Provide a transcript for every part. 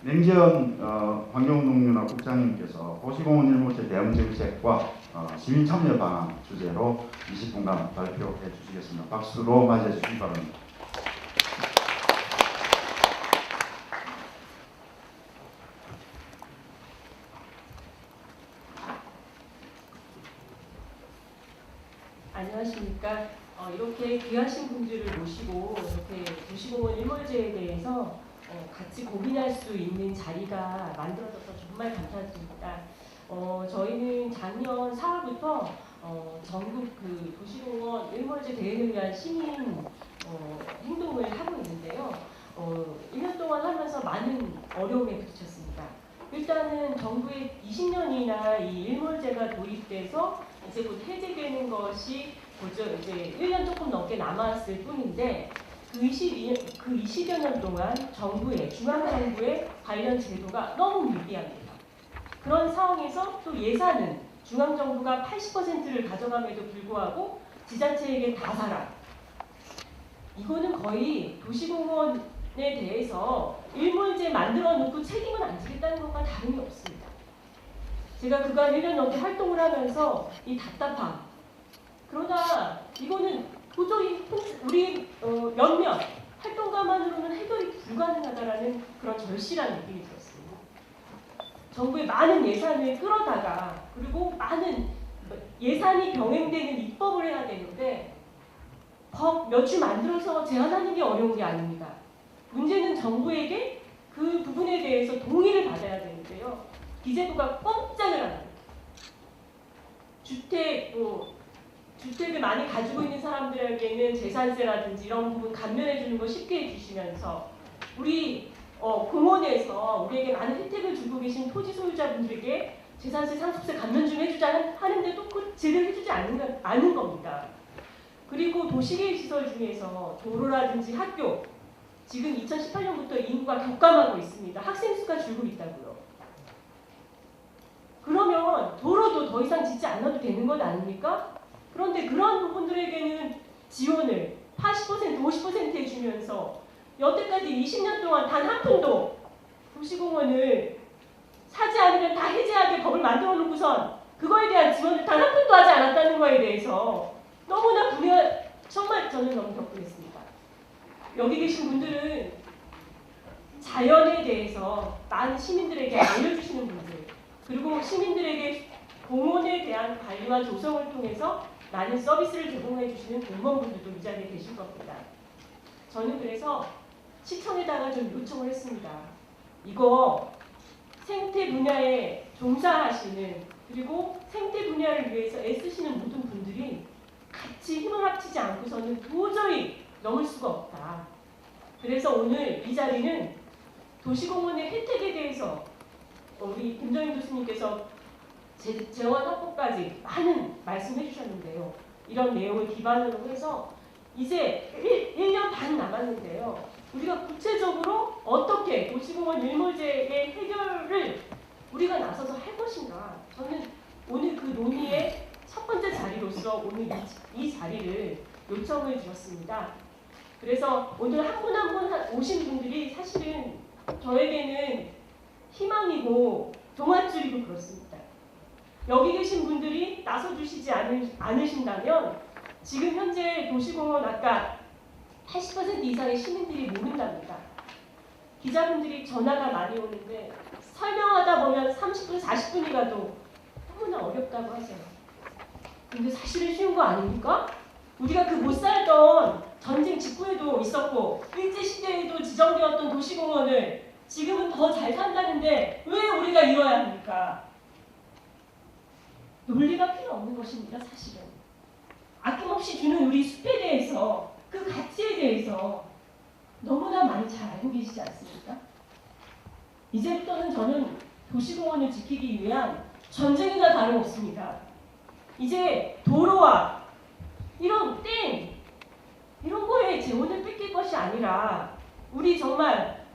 냉지연 환경운동연합 국장님께서 도시공원 일몰제 대응 정책과 시민 참여 방안 주제로 20분간 발표해 주시겠습니다. 박수로 맞이해 주시기 바랍니다. 안녕하십니까. 이렇게 귀하신 분들을 모시고 이렇게 도시공원 일몰제에 대해서 같이 고민할 수 있는 자리가 만들어져서 정말 감사드립니다. 저희는 작년 4월부터 전국 그 도시공원 일몰제 대응을 위한 시민 행동을 하고 있는데요. 1년 동안 하면서 많은 어려움에 부딪혔습니다. 일단은 정부의 20년이나 이 일몰제가 도입돼서 이제 곧 해제되는 것이 이제 1년 조금 넘게 남았을 뿐인데 그 20여 년 동안 중앙정부의 관련 제도가 너무 미비합니다. 그런 상황에서 또 예산은 중앙정부가 80%를 가져감에도 불구하고 지자체에게 다 살아. 이거는 거의 도시공원에 대해서 일몰제 만들어 놓고 책임을 안 지겠다는 것과 다름이 없습니다. 제가 그간 1년 넘게 활동을 하면서 이 답답함. 그러나 이거는 도저히 우리 몇몇 활동가만으로는 해결이 불가능하다라는 그런 절실한 느낌이 들었습니다. 정부의 많은 예산을 끌어다가 그리고 많은 예산이 병행되는 입법을 해야 되는데 법 몇 주 만들어서 제안하는 게 어려운 게 아닙니다. 문제는 정부에게 그 부분에 대해서 동의를 받아야 되는데요. 기재부가 꼼짝을 안 합니다. 주택을 많이 가지고 있는 사람들에게는 재산세라든지 이런 부분 감면해 주는 거 쉽게 해주시면서 우리 공원에서 우리에게 많은 혜택을 주고 계신 토지 소유자분들에게 재산세 상속세 감면 좀 해주자 하는데도 그 제대로 해주지 않은 겁니다. 그리고 도시계획 시설 중에서 도로라든지 학교 지금 2018년부터 인구가 격감하고 있습니다. 학생 수가 줄고 있다고요. 그러면 도로도 더 이상 짓지 않아도 되는 것 아닙니까? 그런데 그런 부분들에게는 지원을 80%, 50% 해주면서 여태까지 20년 동안 단 한 푼도 도시공원을 사지 않으면 다 해제하게 법을 만들어 놓고선 그거에 대한 지원을 단 한 푼도 하지 않았다는 거에 대해서 너무나 정말 저는 너무 격분했습니다. 여기 계신 분들은 자연에 대해서 많은 시민들에게 알려주시는 분들 그리고 시민들에게 공원에 대한 관리와 조성을 통해서 많은 서비스를 제공해 주시는 공무원분들도 이 자리에 계실 겁니다. 저는 그래서 시청에다가 좀 요청을 했습니다. 이거 생태 분야에 종사하시는 그리고 생태 분야를 위해서 애쓰시는 모든 분들이 같이 힘을 합치지 않고서는 도저히 넘을 수가 없다. 그래서 오늘 이 자리는 도시공원의 혜택에 대해서 우리 김정인 교수님께서 재원 확보까지 많은 말씀해 주셨는데요. 이런 내용을 기반으로 해서 이제 1년 반 남았는데요. 우리가 구체적으로 어떻게 도시공원 일몰제의 해결을 우리가 나서서 할 것인가. 저는 오늘 그 논의의 첫 번째 자리로서 오늘 이 자리를 요청을 드렸습니다. 그래서 오늘 한 분 한 분 오신 분들이 사실은 저에게는 희망이고 동아줄이고 그렇습니다. 여기 계신 분들이 나서주시지 않으신다면 지금 현재 도시공원 아까 80% 이상의 시민들이 모른답니다. 기자분들이 전화가 많이 오는데 설명하다 보면 30분, 40분이 가도 너무나 어렵다고 하세요. 근데 사실은 쉬운 거 아닙니까? 우리가 그 못 살던 전쟁 직후에도 있었고 일제시대에도 지정되었던 도시공원을 지금은 더 잘 산다는데 왜 우리가 이뤄야 합니까? 논리가 필요 없는 것입니다. 사실은. 아낌없이 주는 우리 숲에 대해서 그 가치에 대해서 너무나 많이 잘 알고 계시지 않습니까? 이제부터는 저는 도시공원을 지키기 위한 전쟁이나 다름없습니다. 이제 도로와 이런 거에 재원을 뺏길 것이 아니라 우리 정말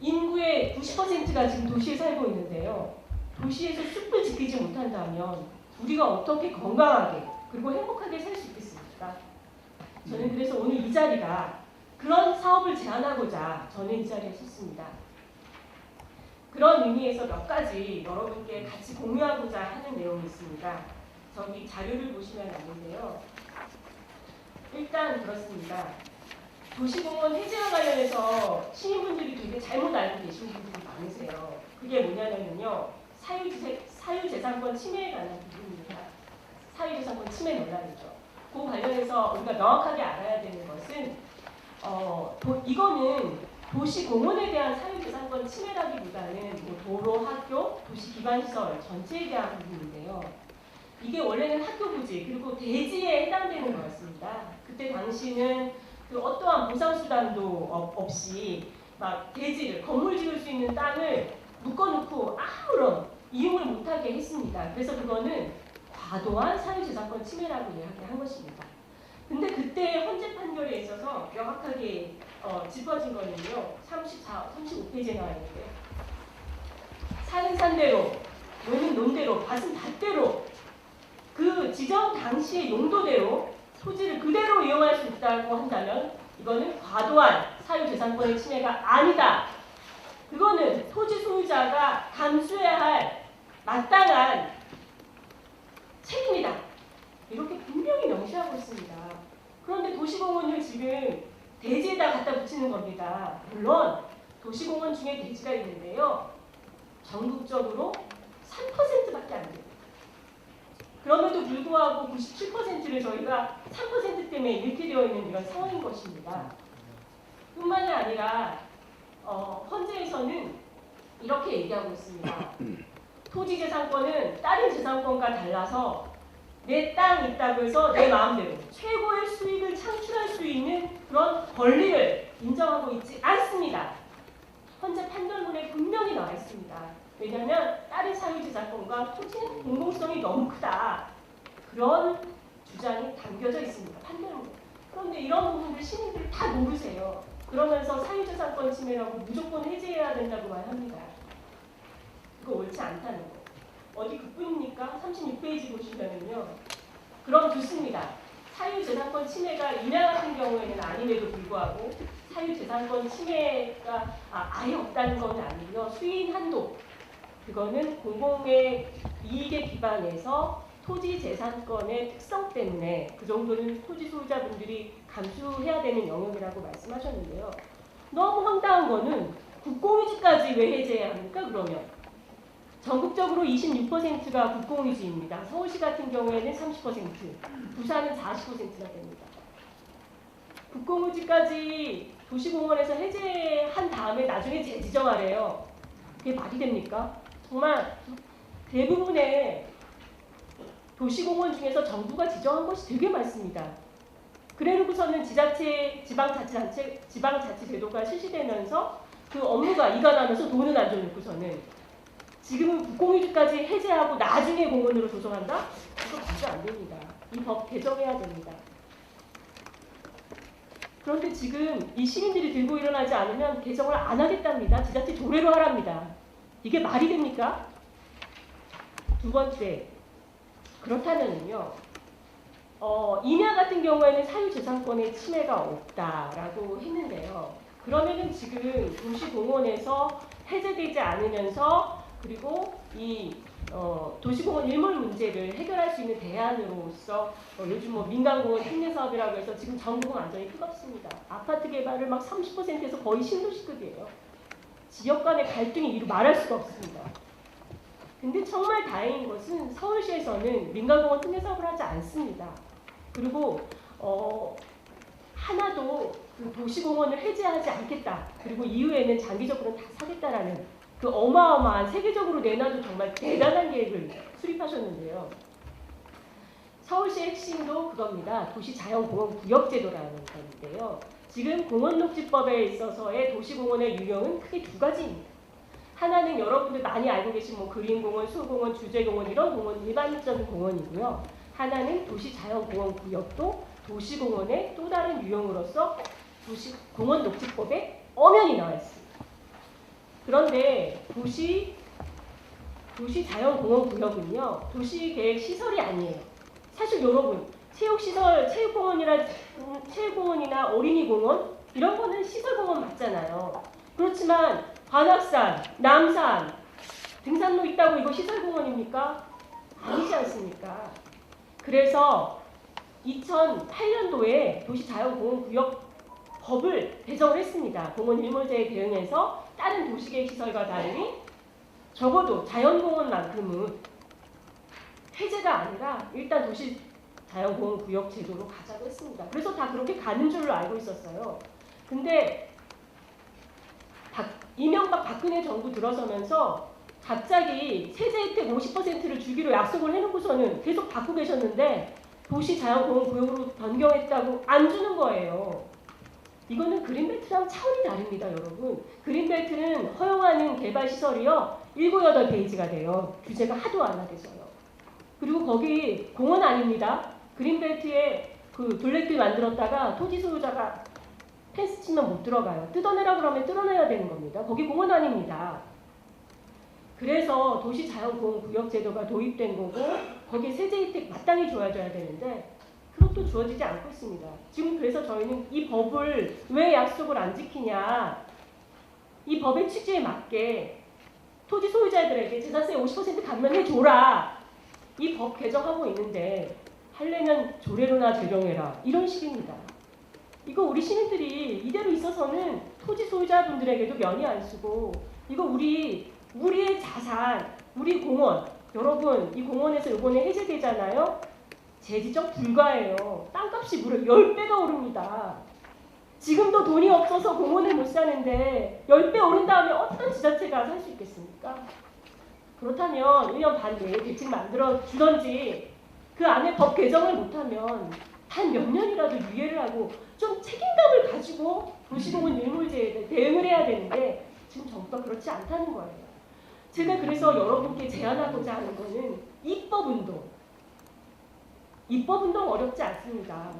인구의 90%가 지금 도시에 살고 있는데요. 도시에서 숲을 지키지 못한다면 우리가 어떻게 건강하게 그리고 행복하게 살 수 있겠습니까? 저는 그래서 오늘 이 자리가 그런 사업을 제안하고자 저는 이 자리에 섰습니다. 그런 의미에서 몇 가지 여러분께 같이 공유하고자 하는 내용이 있습니다. 저기 자료를 보시면 아는데요. 일단 그렇습니다. 도시공원 해제와 관련해서 시민분들이 되게 잘못 알고 계신 분들이 많으세요. 그게 뭐냐면요. 사유재산권 침해에 관한 부분입니다. 사유재산권 침해 논란이죠. 그 관련해서 우리가 명확하게 알아야 되는 것은 이거는 도시공원에 대한 사유재산권 침해라기보다는 뭐 도로, 학교, 도시기반시설 전체에 대한 부분인데요. 이게 원래는 학교 부지 그리고 대지에 해당되는 거였습니다. 그때 당시는 그 어떠한 보상수단도 없이 막 대지를 건물 지을 수 있는 땅을 묶어놓고 아무런 이용을 못하게 했습니다. 그래서 그거는 과도한 사유재산권 침해라고 이야기한 것입니다. 근데 그때 헌재 판결에 있어서 명확하게 짚어진 거는요. 35페이지에 나와 있는데 산은 산대로, 논은 논대로, 밭은 밭대로 그 지정 당시의 용도대로 토지를 그대로 이용할 수 있다고 한다면 이거는 과도한 사유재산권의 침해가 아니다. 그거는 토지 소유자가 감수해야 할 마땅한 책임이다. 이렇게 분명히 명시하고 있습니다. 그런데 도시공원을 지금 대지에다 갖다 붙이는 겁니다. 물론 도시공원 중에 대지가 있는데요. 전국적으로 3%밖에 안 됩니다. 그럼에도 불구하고 97%를 저희가 3% 때문에 이렇게 되어 있는 이런 상황인 것입니다. 뿐만이 아니라 헌재에서는 이렇게 얘기하고 있습니다. 토지재산권은 다른 재산권과 달라서 내 땅 있다고 해서 내 마음대로 최고의 수익을 창출할 수 있는 그런 권리를 인정하고 있지 않습니다. 헌재 판결문에 분명히 나와 있습니다. 왜냐하면 다른 사유재산권과 토지는 공공성이 너무 크다. 그런 주장이 담겨져 있습니다. 판결문에. 그런데 이런 부분들 시민들이 다 모르세요. 그러면서 사유재산권 침해라고 무조건 해제해야 된다고 말합니다. 그거 옳지 않다는 거. 어디 그뿐입니까? 36페이지 보시면은요. 그럼 좋습니다. 사유재산권 침해가 임야 같은 경우에는 아님에도 불구하고 사유재산권 침해가 아예 없다는 건 아니고요. 수인 한도. 그거는 공공의 이익에 기반해서 토지재산권의 특성 때문에 그 정도는 토지 소유자분들이 감수해야 되는 영역이라고 말씀하셨는데요. 너무 황당한 거는 국공유지까지 왜 해제해야 합니까? 그러면 전국적으로 26%가 국공유지입니다. 서울시 같은 경우에는 30%, 부산은 40%나 됩니다. 국공유지까지 도시공원에서 해제한 다음에 나중에 재지정하래요. 그게 말이 됩니까? 정말 대부분의 도시공원 중에서 정부가 지정한 것이 되게 많습니다. 그래놓고서는 지방자치제도가 실시되면서 그 업무가 이관하면서 돈은 안 줘놓고서는 지금은 국공유지까지 해제하고 나중에 공원으로 조성한다? 이거 말도 안 됩니다. 이 법 개정해야 됩니다. 그런데 지금 이 시민들이 들고 일어나지 않으면 개정을 안 하겠답니다. 지자체 조례로 하랍니다. 이게 말이 됩니까? 두 번째, 그렇다면요. 임야 같은 경우에는 사유재산권의 침해가 없다라고 했는데요. 그러면은 지금 도시공원에서 해제되지 않으면서 그리고 이 도시공원 일몰 문제를 해결할 수 있는 대안으로서 요즘 뭐 민간공원 특례 사업이라고 해서 지금 전국은 완전히 뜨겁습니다. 아파트 개발을 막 30%에서 거의 신도시급이에요. 지역 간의 갈등이 이루 말할 수가 없습니다. 근데 정말 다행인 것은 서울시에서는 민간공원 특례 사업을 하지 않습니다. 그리고 하나도 그 도시공원을 해제하지 않겠다. 그리고 이후에는 장기적으로 다 사겠다라는 그 어마어마한 세계적으로 내놔도 정말 대단한 계획을 수립하셨는데요. 서울시의 핵심도 그겁니다. 도시자연공원구역제도라는 건데요. 지금 공원녹지법에 있어서의 도시공원의 유형은 크게 두 가지입니다. 하나는 여러분들 많이 알고 계신 뭐 그린공원, 수공원, 주제공원 이런 공원 일반적인 공원이고요. 하나는 도시자연공원구역도 도시공원의 또 다른 유형으로서 공원녹지법에 엄연히 나와 있습니다. 그런데 도시자연공원구역은요. 도시계획 시설이 아니에요. 사실 여러분 체육시설, 체육공원이나 어린이공원, 이런 거는 시설공원 맞잖아요. 그렇지만 관악산, 남산, 등산로 있다고 이거 시설공원입니까? 아니지 않습니까? 그래서 2008년도에 도시자연공원구역 법을 개정을 했습니다. 공원 일몰제에 대응해서 다른 도시계획시설과 달리 적어도 자연공원만큼은 해제가 아니라 일단 도시자연공원구역 제도로 가자고 했습니다. 그래서 다 그렇게 가는 줄로 알고 있었어요. 근데 이명박 박근혜 정부 들어서면서 갑자기 세제 혜택 50%를 주기로 약속을 해놓고서는 계속 받고 계셨는데 도시자연공원구역으로 변경했다고 안 주는 거예요. 이거는 그린벨트랑 차원이 다릅니다, 여러분. 그린벨트는 허용하는 개발시설이요 7, 8페이지가 돼요. 규제가 하도 안 하겠어요. 그리고 거기 공원 아닙니다. 그린벨트에 그 둘레길 만들었다가 토지 소유자가 펜스 치면 못 들어가요. 뜯어내라 그러면 뜯어내야 되는 겁니다. 거기 공원 아닙니다. 그래서 도시자연공원구역 제도가 도입된 거고 거기에 세제 혜택 마땅히 줘줘야 되는데 그것도 주어지지 않고 있습니다. 지금 그래서 저희는 이 법을 왜 약속을 안 지키냐, 이 법의 취지에 맞게 토지 소유자들에게 재산세 50% 감면해줘라, 이 법 개정하고 있는데 하려면 조례로나 제정해라 이런 식입니다. 이거 우리 시민들이 이대로 있어서는 토지 소유자분들에게도 면이 안 쓰고 이거 우리의 자산, 우리 공원, 여러분 이 공원에서 이번에 해제되잖아요. 재지적 불가예요. 땅값이 무려 10배가 오릅니다. 지금도 돈이 없어서 공원을 못 사는데 10배 오른 다음에 어떤 지자체가 살 수 있겠습니까? 그렇다면 1년 반 내에 대책 만들어 주던지 그 안에 법 개정을 못하면 단 몇 년이라도 유예를 하고 좀 책임감을 가지고 도시공원 일몰제에 대응을 해야 되는데 지금 정부가 그렇지 않다는 거예요. 제가 그래서 여러분께 제안하고자 하는 거는 입법운동. 입법운동 어렵지 않습니다.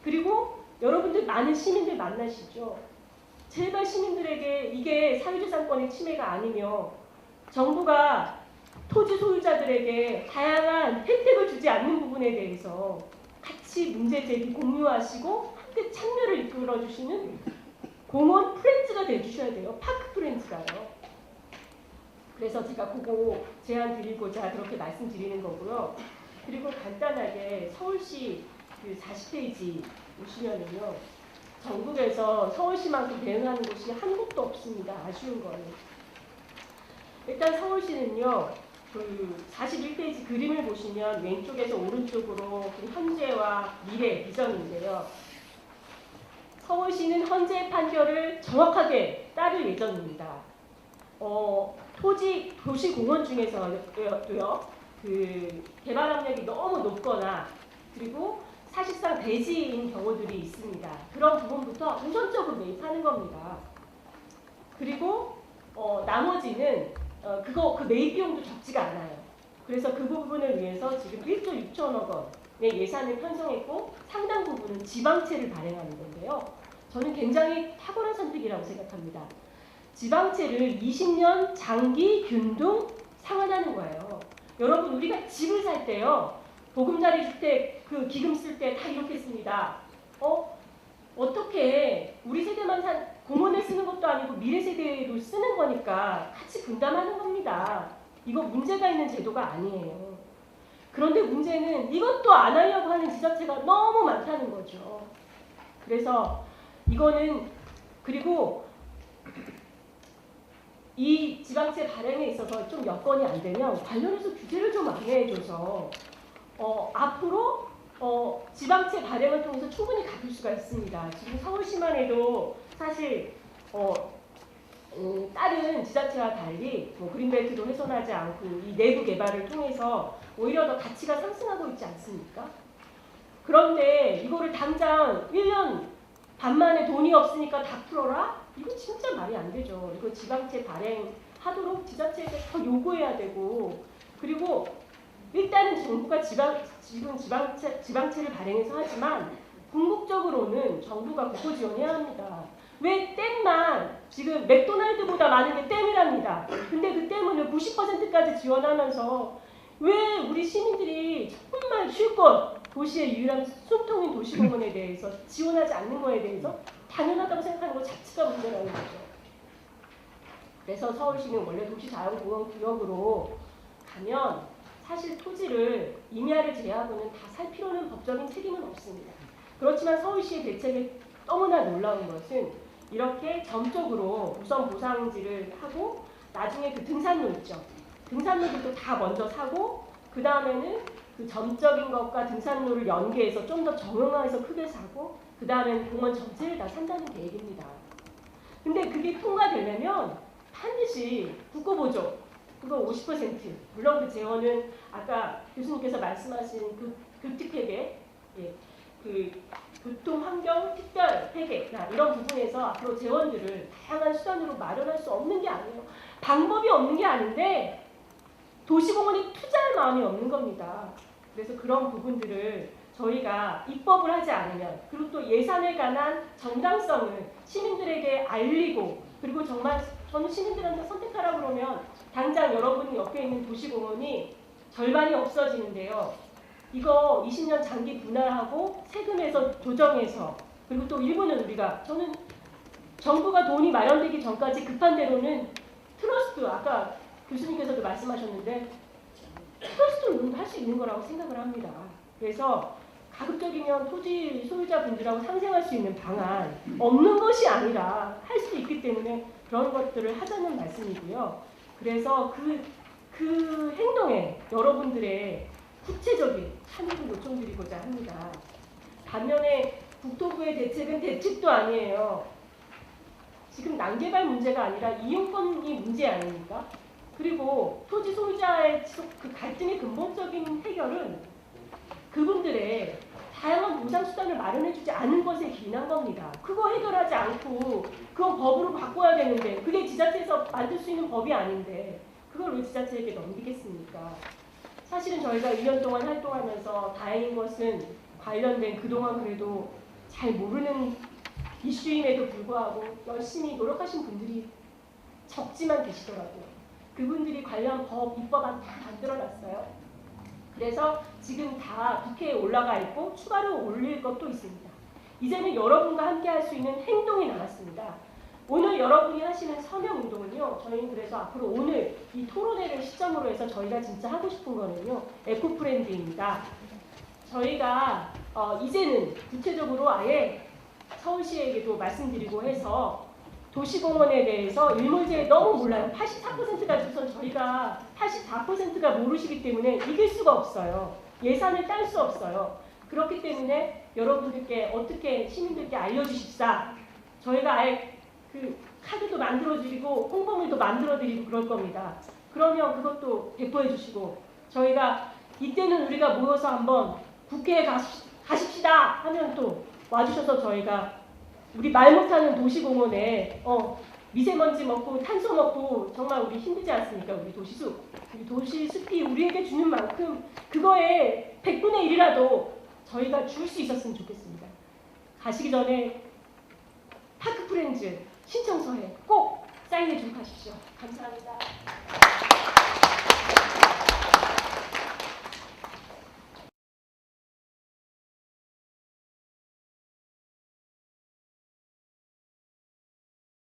그리고 여러분들 많은 시민들 만나시죠. 제발 시민들에게 이게 사유재산권의 침해가 아니며 정부가 토지 소유자들에게 다양한 혜택을 주지 않는 부분에 대해서 같이 문제 제기 공유하시고 함께 참여를 이끌어주시는 공원 프렌즈가 돼주셔야 돼요. 파크 프렌즈가요. 그래서 제가 그거 제안 드리고자 그렇게 말씀드리는 거고요. 그리고 간단하게 서울시 그 40페이지 보시면은요. 전국에서 서울시만큼 대응하는 곳이 한 곳도 없습니다. 아쉬운 거는. 일단 서울시는요. 그 41페이지 그림을 보시면 왼쪽에서 오른쪽으로 그 현재와 미래 비전인데요. 서울시는 현재 판결을 정확하게 따를 예정입니다. 도시공원 중에서도요. 그 개발 압력이 너무 높거나 그리고 사실상 대지인 경우들이 있습니다. 그런 부분부터 우선적으로 매입하는 겁니다. 그리고 나머지는 그 매입 비용도 적지가 않아요. 그래서 그 부분을 위해서 지금 1조 6천억 원의 예산을 편성했고 상당 부분은 지방채를 발행하는 건데요. 저는 굉장히 탁월한 선택이라고 생각합니다. 지방채를 20년 장기 균등 상환하는 거예요. 여러분 우리가 집을 살 때요. 보금자리 주택 그 기금 쓸 때 다 이렇게 씁니다. 어떻게 우리 세대만 공원에 쓰는 것도 아니고 미래 세대로 쓰는 거니까 같이 분담하는 겁니다. 이거 문제가 있는 제도가 아니에요. 그런데 문제는 이것도 안 하려고 하는 지자체가 너무 많다는 거죠. 그래서 이거는 그리고 이 지방채 발행에 있어서 좀 여건이 안 되면 관련해서 규제를 좀 안내해줘서 앞으로 지방채 발행을 통해서 충분히 갚을 수가 있습니다. 지금 서울시만 해도 사실 다른 지자체와 달리 그린벨트도 훼손하지 않고 이 내부 개발을 통해서 오히려 더 가치가 상승하고 있지 않습니까? 그런데 이거를 당장 1년 반 만에 돈이 없으니까 다 풀어라? 이거 진짜 말이 안 되죠. 이거 지방채 발행하도록 지자체에게 더 요구해야 되고 그리고 일단은 정부가 지금 지방채를 발행해서 하지만 궁극적으로는 정부가 국고 지원해야 합니다. 왜 댐만 지금 맥도날드보다 많은 게 댐이랍니다. 근데 그 댐을 90%까지 지원하면서 왜 우리 시민들이 조금만 쉴 곳 도시의 유일한 숨통인 도시공원에 대해서 지원하지 않는 거에 대해서 당연하다고 생각하는 것 자체가 문제라는 거죠. 그래서 서울시는 원래 도시자연공원 구역으로 가면 사실 토지를 임야를 제외하고는 다 살 필요는 법적인 책임은 없습니다. 그렇지만 서울시의 대책이 너무나 놀라운 것은 이렇게 점적으로 우선 보상지를 하고 나중에 그 등산로 있죠. 등산로들도 다 먼저 사고 그 다음에는 그 점적인 것과 등산로를 연계해서 좀 더 정형화해서 크게 사고 그 다음에는 공원 전체를 다 산다는 계획입니다. 근데 그게 통과되려면 반드시 국고보조 그거 50% 물론 그 재원은 아까 교수님께서 말씀하신 그 특획에 그 교통환경 특별 회계나 이런 부분에서 앞으로 재원들을 다양한 수단으로 마련할 수 없는 게 아니에요. 방법이 없는 게 아닌데 도시공원에 투자할 마음이 없는 겁니다. 그래서 그런 부분들을 저희가 입법을 하지 않으면 그리고 또 예산에 관한 정당성을 시민들에게 알리고 그리고 정말 저는 시민들한테 선택하라고 그러면 당장 여러분이 옆에 있는 도시공원이 절반이 없어지는데요. 이거 20년 장기 분할하고 세금에서 조정해서 그리고 또 일부는 저는 정부가 돈이 마련되기 전까지 급한 대로는 트러스트 아까 교수님께서도 말씀하셨는데 트러스트 운동도 할 수 있는 거라고 생각을 합니다. 그래서 가급적이면 토지 소유자분들하고 상생할 수 있는 방안 없는 것이 아니라 할 수 있기 때문에 그런 것들을 하자는 말씀이고요. 그래서 그 행동에 여러분들의 구체적인 참여를 요청드리고자 합니다. 반면에 국토부의 대책은 대책도 아니에요. 지금 난개발 문제가 아니라 이용권이 문제 아닙니까? 그리고 토지 소유자의 그 갈등의 근본적인 해결은 그분들의 다양한 보상 수단을 마련해주지 않은 것에 기인한 겁니다. 그거 해결하지 않고 그건 법으로 바꿔야 되는데 그게 지자체에서 만들 수 있는 법이 아닌데 그걸 왜 지자체에게 넘기겠습니까? 사실은 저희가 1년 동안 활동하면서 다행인 것은 관련된 그동안 그래도 잘 모르는 이슈임에도 불구하고 열심히 노력하신 분들이 적지만 계시더라고요. 그분들이 관련 법, 입법안 다 만들어놨어요. 그래서 지금 다 국회에 올라가 있고 추가로 올릴 것도 있습니다. 이제는 여러분과 함께 할 수 있는 행동이 남았습니다. 오늘 여러분이 하시는 서명운동은요. 저희는 그래서 앞으로 오늘 이 토론회를 시점으로 해서 저희가 진짜 하고 싶은 거는요. 에코프렌드입니다. 저희가 이제는 구체적으로 아예 서울시에게도 말씀드리고 해서 도시공원에 대해서 일몰제에 너무 몰라요. 84%가 우선 저희가 84%가 모르시기 때문에 이길 수가 없어요. 예산을 딸 수 없어요. 그렇기 때문에 여러분들께 어떻게 시민들께 알려주십사. 저희가 아예 그 카드도 만들어드리고 홍보물도 만들어드리고 그럴 겁니다. 그러면 그것도 배포해 주시고 저희가 이때는 우리가 모여서 한번 국회에 가십시다 하면 또 와주셔서 저희가 우리 말 못하는 도시공원에 미세먼지 먹고 탄소 먹고 정말 우리 힘들지 않습니까? 우리 도시숲. 우리 도시숲이 우리에게 주는 만큼 그거에 100분의 1이라도 저희가 줄 수 있었으면 좋겠습니다. 가시기 전에 파크프렌즈 신청서에 꼭 사인해 주고 가십시오. 감사합니다.